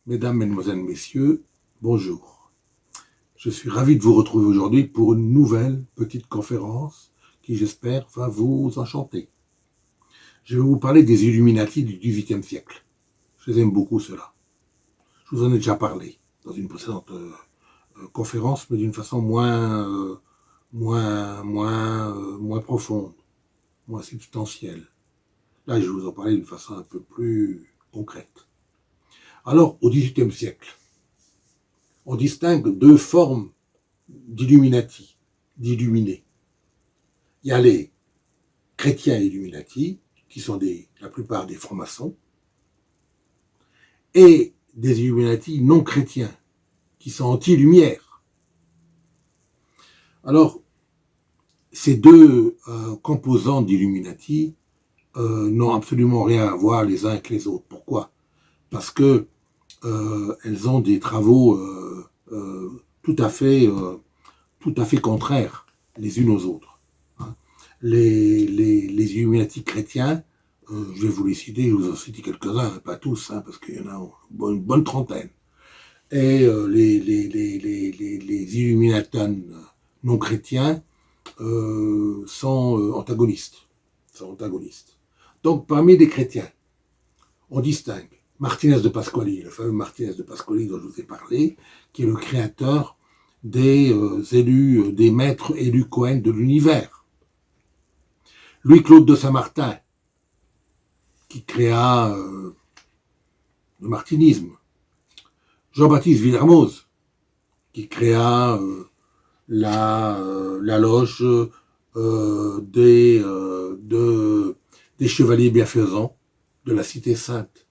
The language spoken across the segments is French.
Mesdames, Mesdemoiselles, Messieurs, bonjour. Je suis ravi de vous retrouver aujourd'hui pour une nouvelle petite conférence qui, j'espère, va vous enchanter. Je vais vous parler des Illuminati du XVIIIe siècle. Je les aime beaucoup, ceux-là. Je vous en ai déjà parlé dans une précédente conférence, mais d'une façon moins profonde, moins substantielle. Là, je vais vous en parler d'une façon un peu plus concrète. Alors, au XVIIIe siècle, on distingue deux formes d'illuminati, d'illuminés. Il y a les chrétiens illuminati, qui sont la plupart des francs-maçons, et des illuminati non chrétiens, qui sont anti-lumière. Alors, ces deux composants d'illuminati n'ont absolument rien à voir les uns avec les autres. Pourquoi ? Parce que elles ont des travaux tout à fait contraires les unes aux autres. Les Illuminati chrétiens, je vais vous les citer, je vous en cite quelques-uns, pas tous, parce qu'il y en a une bonne trentaine. Et les Illuminatans non chrétiens sont antagonistes. Donc, parmi les chrétiens, on distingue Martinez de Pasquali, le fameux Martinez de Pasquali dont je vous ai parlé, qui est le créateur des maîtres élus Cohen de l'univers. Louis-Claude de Saint-Martin, qui créa le martinisme. Jean-Baptiste Villermoz, qui créa la loge des chevaliers bienfaisants de la Cité Sainte.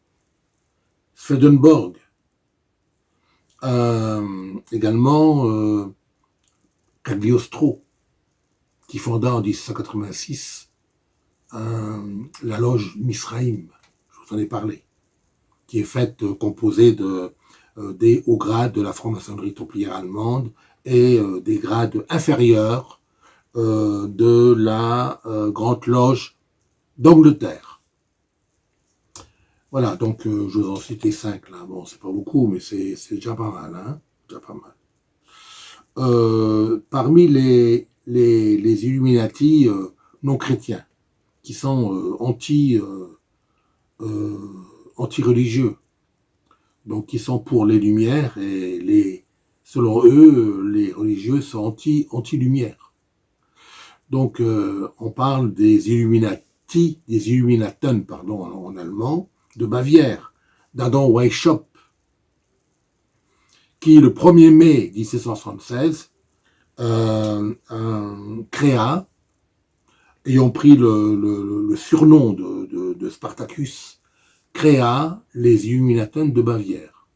Swedenborg, également Cagliostro, qui fonda en 1786 la loge Misraïm, je vous en ai parlé, qui est faite, composée des hauts grades de la franc-maçonnerie templière allemande et des grades inférieurs de la Grande Loge d'Angleterre. Voilà, donc je vous en citais 5 là. Bon, c'est pas beaucoup, mais c'est déjà pas mal, déjà pas mal. Parmi les Illuminati non chrétiens, qui sont anti-religieux, donc qui sont pour les Lumières, et selon eux, les religieux sont anti-lumière. Donc on parle des Illuminaten, en allemand, de Bavière, d'Adam Weishaupt, qui, le 1er mai 1776, créa, ayant pris le surnom de Spartacus, créa les Illuminaten de Bavière.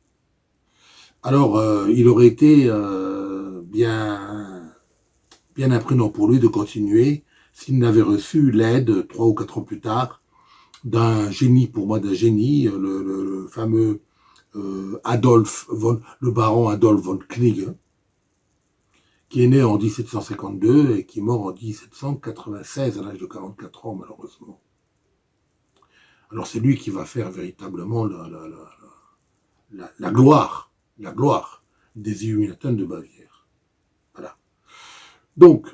Alors, il aurait été bien imprudent pour lui de continuer s'il n'avait reçu l'aide, 3 ou 4 ans plus tard, d'un génie, le fameux le baron Adolf von Knigge, qui est né en 1752 et qui est mort en 1796 à l'âge de 44 ans, malheureusement. Alors c'est lui qui va faire véritablement la gloire des Illuminatins de Bavière. Voilà. Donc,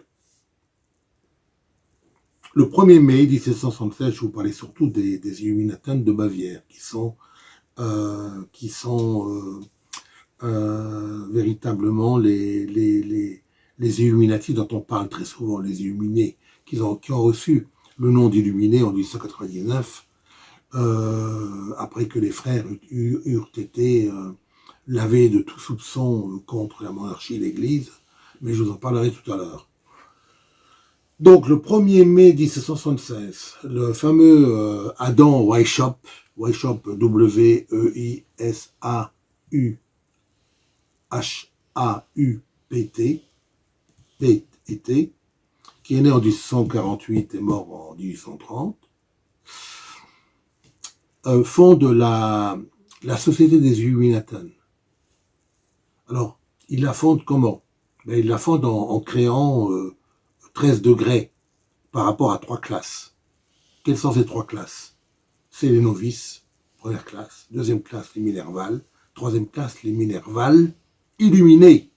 le 1er mai 1776, je vous parlais surtout des Illuminatins de Bavière, qui sont véritablement les Illuminati dont on parle très souvent, les Illuminés, qui ont reçu le nom d'Illuminés en 1899, après que les frères eurent été lavés de tout soupçon contre la monarchie et l'Église, mais je vous en parlerai tout à l'heure. Donc, le 1er mai 1776, le fameux Adam Weishaupt, W-E-I-S-A-U-H-A-U-P-T, qui est né en 1848 et mort en 1830, fonde la Société des Illuminatins. Alors, il la fonde comment ? Il la fonde en créant 13 degrés par rapport à 3 classes. Quelles sont ces 3 classes ? C'est les novices, première classe, deuxième classe, les Minervales, troisième classe, les Minervales, illuminés.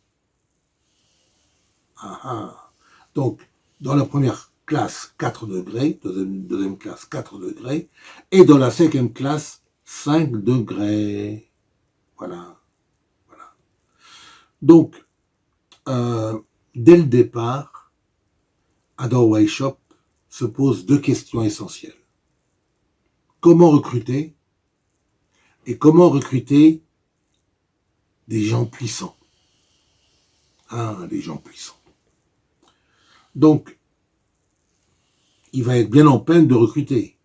Ah, ah. Donc, dans la première classe, 4 degrés, deuxième classe, 4 degrés, et dans la cinquième classe, 5 degrés. Voilà. Voilà. Donc, dès le départ, Adam Weishaupt se pose deux questions essentielles. Comment recruter et comment recruter des gens puissants. Ah, des gens puissants. Donc, il va être bien en peine de recruter.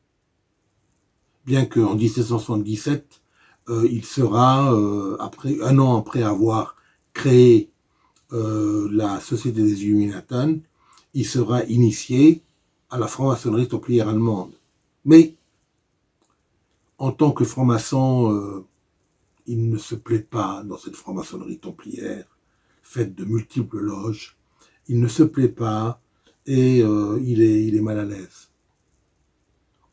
Bien qu'en 1777, il sera, un an après avoir créé la Société des Illuminateurs, il sera initié à la franc-maçonnerie templière allemande. Mais, en tant que franc-maçon, il ne se plaît pas dans cette franc-maçonnerie templière, faite de multiples loges. Il ne se plaît pas et il est mal à l'aise.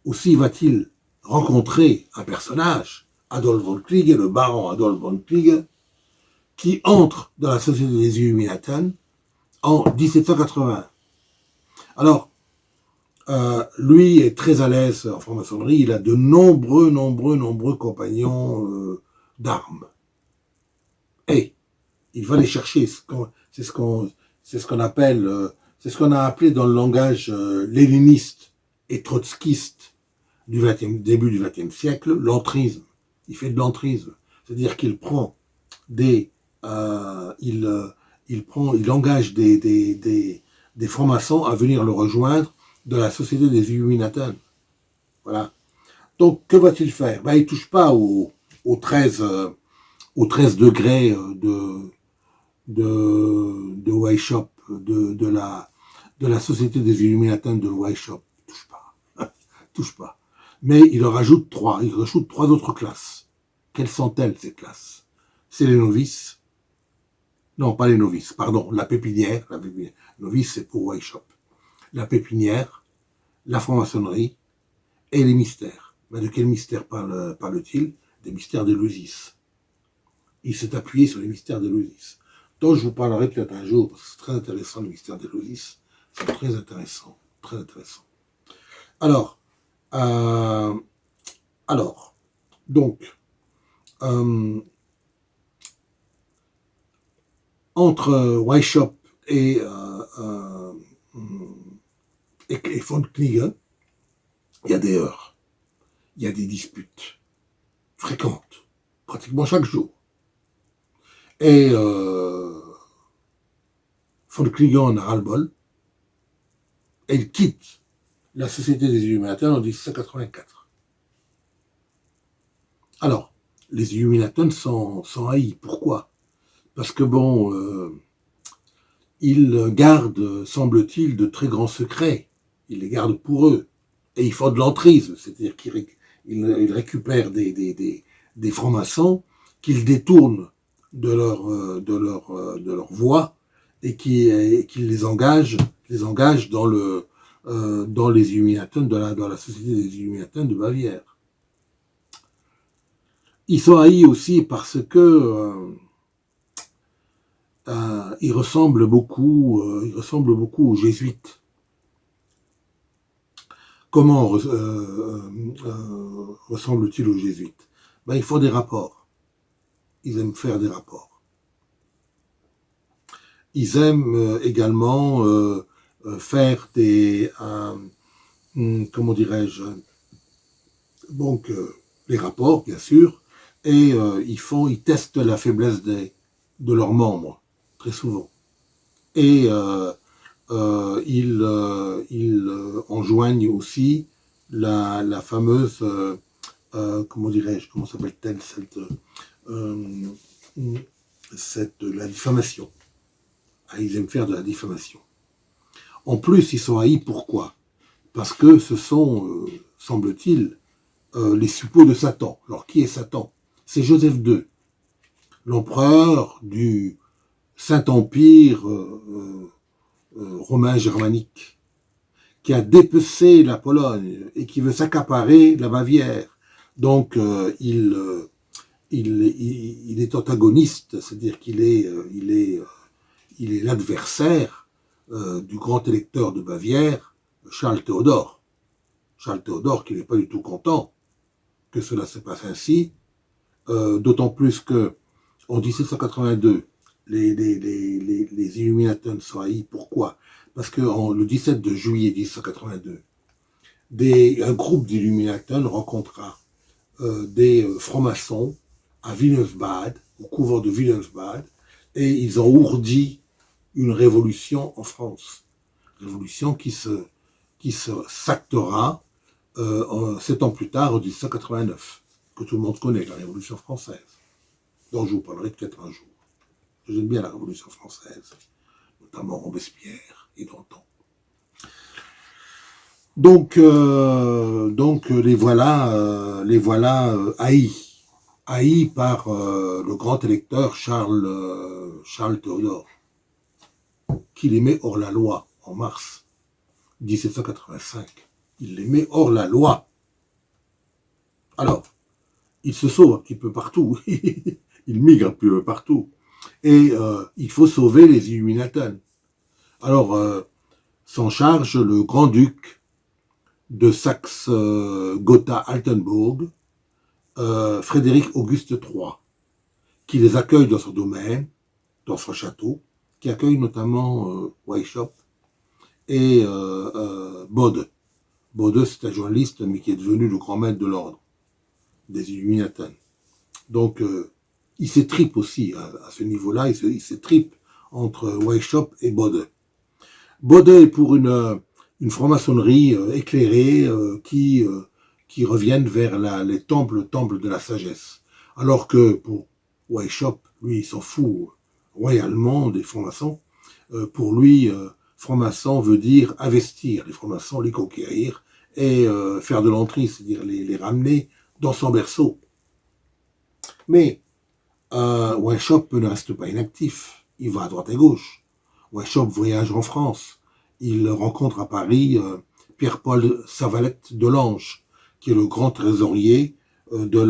Aussi va-t-il rencontrer un personnage, Adolf von Kliege, le baron Adolf von Kliege, qui entre dans la Société des Illuminateurs en 1780. Alors, lui est très à l'aise en franc-maçonnerie, il a de nombreux compagnons d'armes. Et il va les chercher, c'est ce qu'on appelle, c'est ce qu'on a appelé dans le langage léniniste et trotskiste du début du XXe siècle, l'entrisme. Il fait de l'entrisme, c'est-à-dire qu'il prend il engage des francs-maçons à venir le rejoindre de la Société des Illuminateurs. Voilà. Donc, que va-t-il faire? Il ne touche pas aux 13 degrés de Weishaupt, de la Société des Illuminateurs de Weishaupt. Touche pas. Touche pas. Mais il en rajoute 3. Il rajoute 3 autres classes. Quelles sont-elles, ces classes? C'est les novices. Non, pas les novices, pardon, la pépinière. Novice, c'est pour Weishaupt. La pépinière, la franc-maçonnerie et les mystères. Mais de quel mystère parle-t-il? Des mystères d'Éleusis. Il s'est appuyé sur les mystères d'Éleusis. Donc je vous parlerai peut-être un jour, parce que c'est très intéressant, le mystère d'Éleusis. C'est très intéressant, très intéressant. Alors, donc, entre Weishaupt et von Kliege, il y a des heurts, il y a des disputes fréquentes, pratiquement chaque jour. Et von Kliege en a ras-le-bol, et il quitte la Société des Illuminateurs en 1784. Alors, les Illuminateurs sont haïs. Pourquoi? Parce que ils gardent, semble-t-il, de très grands secrets. Ils les gardent pour eux. Et ils font de l'entrisme, c'est-à-dire qu'ils récupèrent des francs-maçons qu'ils détournent de leur voie et qu'ils les engagent dans les Illuminateurs, dans la Société des Illuminateurs de Bavière. Ils sont haïs aussi parce que ils ressemblent beaucoup aux jésuites. Comment ressemblent-ils aux jésuites? Ils font des rapports. Ils aiment faire des rapports. Ils aiment également faire des comment dirais-je, donc les rapports bien sûr, et ils testent la faiblesse de leurs membres très souvent, et ils enjoignent aussi la fameuse comment dirais-je, comment s'appelle-t-elle la diffamation. Ils aiment faire de la diffamation. En plus, ils sont haïs, pourquoi? Parce que ce sont, semble-t-il, les suppôts de Satan. Alors, qui est Satan? C'est Joseph II, l'empereur du Saint-Empire romain germanique, qui a dépecé la Pologne et qui veut s'accaparer la Bavière. Donc, il il est antagoniste, c'est-à-dire il est l'adversaire du grand électeur de Bavière, Charles Théodore. Charles Théodore qui n'est pas du tout content que cela se passe ainsi, d'autant plus que en 1782, les Illuminatins sont haïs. Pourquoi? Parce que le 17 de juillet 1782, un groupe d'Illuminatins rencontra des francs-maçons à Wilhelmsbad, au couvent de Wilhelmsbad, et ils ont ourdi une révolution en France. Révolution qui se s'actera 7 ans plus tard, en 1789, que tout le monde connaît, la Révolution française, dont je vous parlerai peut-être un jour. J'aime bien la Révolution française, notamment Robespierre et Danton. Donc les voilà haïs par le grand électeur Charles Théodore, qui les met hors la loi en mars 1785. Il les met hors la loi. Alors, il se sauve un petit peu partout, il migre un peu partout, et il faut sauver les Illuminatins. Alors, s'en charge le grand-duc de Saxe-Gotha-Altenbourg, Frédéric Auguste III, qui les accueille dans son domaine, dans son château, qui accueille notamment Weishaupt et Bode. Bode, c'est un journaliste, mais qui est devenu le grand maître de l'ordre des Illuminatins. Donc, il s'étripe aussi à ce niveau-là, il s'étripe entre Weishaupt et Bode. Bode est pour une franc-maçonnerie éclairée qui reviennent vers les temples de la sagesse. Alors que pour Weishaupt, lui, il s'en fout royalement des francs-maçons. Pour lui, franc-maçon veut dire investir les francs-maçons, les conquérir et faire de l'entrée, c'est-à-dire les ramener dans son berceau. Mais Weishaupt ne reste pas inactif. Il va à droite et gauche. Weishaupt voyage en France. Il rencontre à Paris Pierre-Paul Savalette de Lange, qui est le grand trésorier du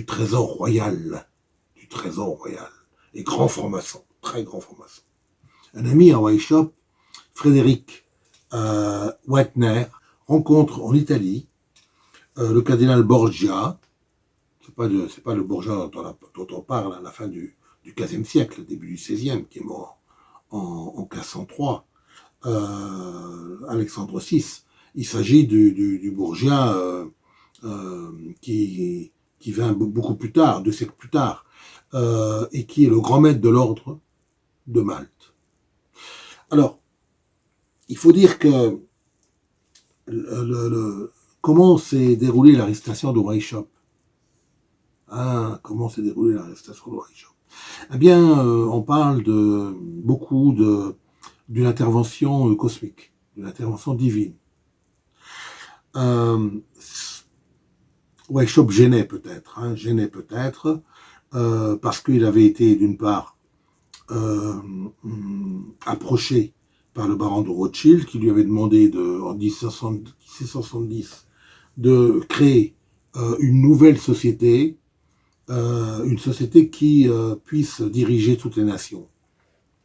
Trésor Royal. Du Trésor Royal. Et grand franc-maçon. Très grand franc-maçon. Un ami à Weishaupt, Frédéric Wettner, rencontre en Italie le cardinal Borgia. C'est pas le Borgia dont on parle à la fin du XVe siècle, début du XVIe, qui est mort en 1503, Alexandre VI. Il s'agit du Borgia qui vient beaucoup plus tard, 2 siècles plus tard, et qui est le grand maître de l'ordre de Malte. Alors, il faut dire que comment s'est déroulée l'arrestation de Weishaupt. Comment s'est déroulée l'arrestation de Weishaupt? Eh bien, on parle beaucoup d'une intervention cosmique, d'une intervention divine. Weishaupt gênait peut-être, parce qu'il avait été d'une part approché par le baron de Rothschild, qui lui avait demandé en 1670 de créer une nouvelle société, une société qui puisse diriger toutes les nations.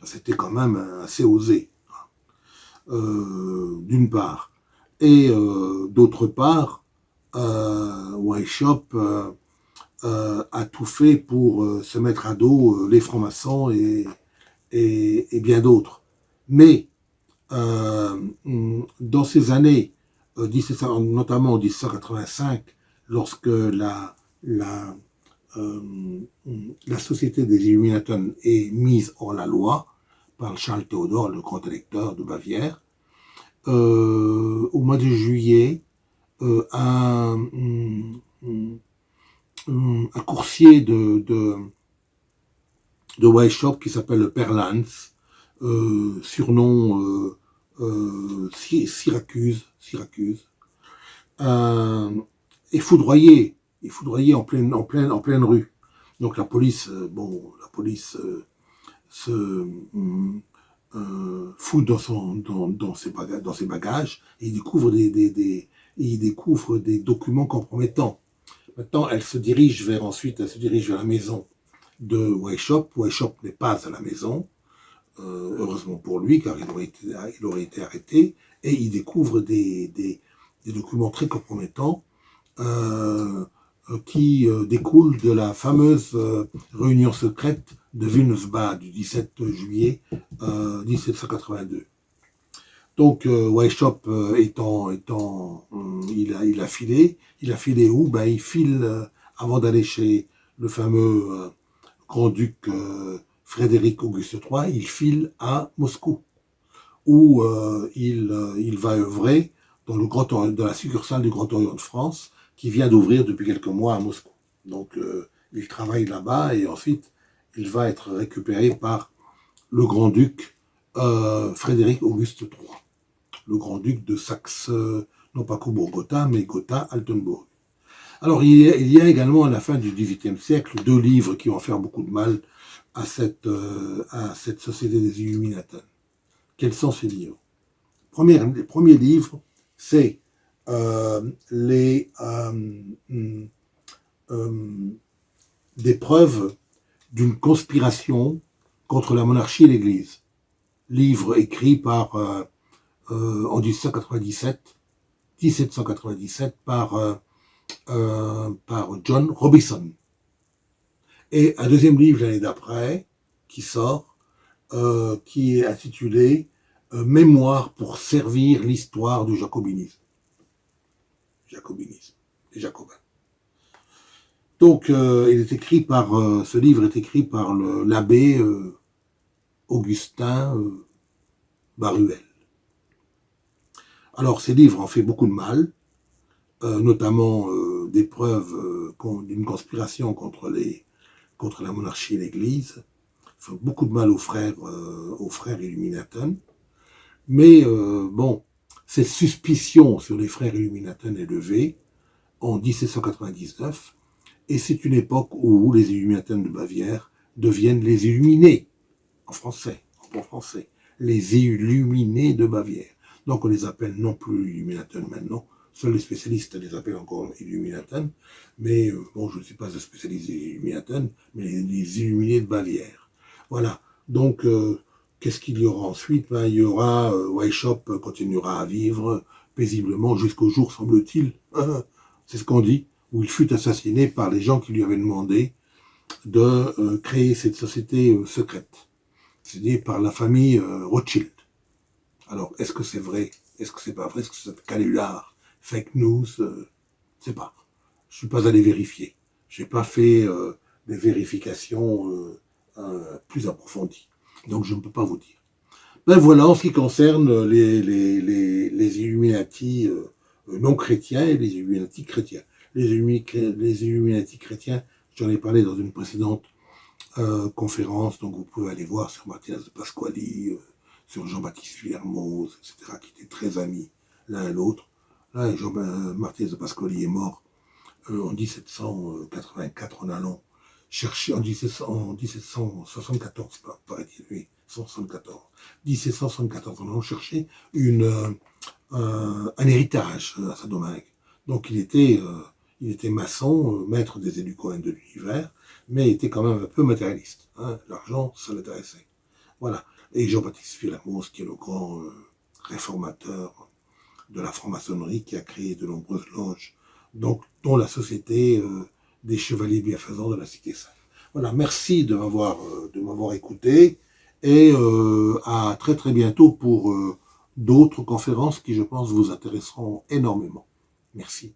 C'était quand même assez osé, d'une part. Et d'autre part, Weishaupt a tout fait pour se mettre à dos les francs-maçons et bien d'autres. Mais dans ces années, notamment en 1785, lorsque la société des Illuminatins est mise hors la loi par Charles Théodore, le grand électeur de Bavière, au mois de juillet, un coursier de Weishaupt qui s'appelle le Père Lanz, surnom Syracuse, est foudroyé en pleine rue. Donc la police se fout dans ses bagages et il découvre des documents compromettants. Maintenant, elle se dirige vers la maison de Weishaupt. Weishaupt n'est pas à la maison, heureusement pour lui, car il aurait été arrêté, et il découvre des documents très compromettants qui découlent de la fameuse réunion secrète de Wilhelmsbad du 17 juillet 1782. Donc Weishaupt il a filé où? Ben, il file avant d'aller chez le fameux grand-duc Frédéric Auguste III, il file à Moscou, où il va œuvrer dans la succursale du Grand Orient de France, qui vient d'ouvrir depuis quelques mois à Moscou. Donc il travaille là-bas et ensuite il va être récupéré par le grand-duc Frédéric Auguste III, le grand-duc de Saxe, non pas Cobourg-Gotha, mais Gotha-Altenbourg. Alors il y a également à la fin du XVIIIe siècle 2 livres qui vont faire beaucoup de mal à cette société des Illuminatins. Quels sont ces livres? Le premier livre, c'est des preuves d'une conspiration contre la monarchie et l'Église. Livre écrit en 1797 par John Robison. Et un deuxième livre l'année d'après qui sort, qui est intitulé Mémoire pour servir l'histoire du jacobinisme. Les Jacobins. Donc, ce livre est écrit par l'abbé Augustin Baruel. Alors, ces livres ont fait beaucoup de mal, notamment des preuves d'une conspiration contre la monarchie et l'Église. Ils font beaucoup de mal aux frères Illuminatins. Mais bon, cette suspicion sur les frères Illuminatins est levée en 1799, et c'est une époque où les Illuminatins de Bavière deviennent les Illuminés, en bon français, les Illuminés de Bavière. Donc on les appelle non plus Illuminatins maintenant, seuls les spécialistes les appellent encore Illuminatins, mais bon, je ne suis pas un spécialiste des Illuminatins, mais les Illuminés de Bavière. Voilà, donc qu'est-ce qu'il y aura ensuite? Ben, il y aura Weishaupt continuera à vivre paisiblement jusqu'au jour, semble-t-il, c'est ce qu'on dit, où il fut assassiné par les gens qui lui avaient demandé de créer cette société secrète. C'est-à-dire par la famille Rothschild. Alors, est-ce que c'est vrai? Est-ce que c'est pas vrai? Est-ce que c'est canular? Fake news? C'est pas. Je suis pas allé vérifier. J'ai pas fait des vérifications plus approfondies. Donc, je ne peux pas vous dire. Ben voilà, en ce qui concerne les Illuminati non chrétiens et les Illuminati chrétiens. Les Illuminati chrétiens, j'en ai parlé dans une précédente conférence, donc vous pouvez aller voir sur Mathias de Pasquali, sur Jean-Baptiste Villermoz, etc., qui étaient très amis l'un et l'autre. Là, Mathias de Pasquali est mort en 1784 en allant chercher, en 1774, paraît-il, oui, 1774, en allant chercher un héritage à sa domaine. Donc il était maçon, maître des élus Cohen de l'univers, mais était quand même un peu matérialiste. Hein. L'argent, ça l'intéressait. Voilà. Et Jean-Baptiste Villermoz, qui est le grand réformateur de la franc-maçonnerie, qui a créé de nombreuses loges, donc, dont la société des chevaliers bienfaisants de la Cité Sainte. Voilà, merci de m'avoir écouté, et à très très bientôt pour d'autres conférences qui, je pense, vous intéresseront énormément. Merci.